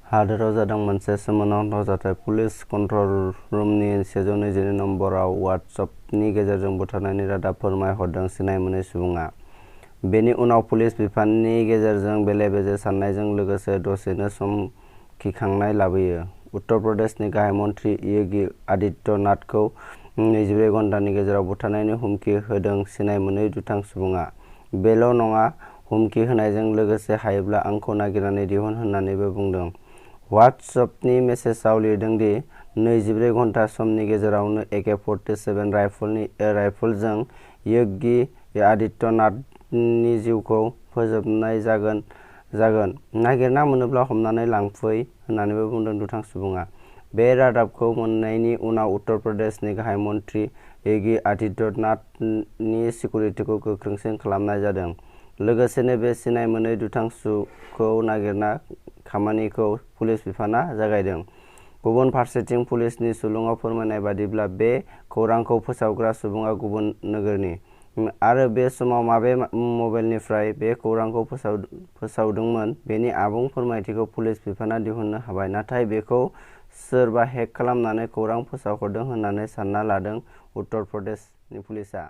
हादोराव जादों मोनसे सोमोनांथाव जाथाय। पुलिस कन्ट्रल रुमनि 122 नम्बराव वाट्सएपनि गेजेरजों बुथारनायनि रादाब फोरमायहरदों सिनाय मोनै सुबुङा। बेनि उनाव पुलिस बिफाननि गेजेरजों बेले-बेजे साननायजों लोगोसे दसेनो समखिखांनाय लाबोयो। उत्तर प्रदेशनि गाहाय मन्थ्रि योगी आदित्यनाथखौ 24 घन्टानि गेजेराव बुथारनायनि हुमखि होदों सिनाय मोनै दुथां सुबुङा। बेल' नङा, हुमखि होनायजों लोगोसे हायोब्ला आंखौ नागिरनानै दिहुन होननानैबो बुंदों। वाट्सएपनि मेसेजआव लिरदों दि 24 घन्टा समनि गेजेरावनो AK-47 राइफलजों योगी आदित्यनाथनि जिउखौ फोजोबनाय जागोन। नागिरना मोनोब्ला हमनानै लांफै होननानैबो बुंदों दुथां सुबुङा। बे रादाबखौ मोननायनि उनाव उत्तर प्रदेशनि गाहाय मन्थ्रि योगी आदित्यनाथनि सिकिउरिटिखौ गोख्रोंसिन खालामनाय जादों। लोगोसेनो बे सिनाय मोनै दुथांखौ नागिरना खामानिखौ पुलिस बिफानआ जागायदों। गुबुन फारसेथिं पुलिसनि सुलुङाव फोरमायनाय बादिब्ला बे खौरांखौ फोसावग्रा सुबुङा गुबुन नोगोरनि। आरो बे समाव माबे मबाइलनिफ्राय बे खौरांखौ फोसावदोंमोन बेनि आबुं फोरमायथिखौ पुलिस बिफानआ दिहुननो हाबाय। नाथाय बेखौ सोरबा हेक खालामनानै खौरां फोसावहरदों होननानै सानना लादों उत्तर प्रदेशनि पुलिसआ।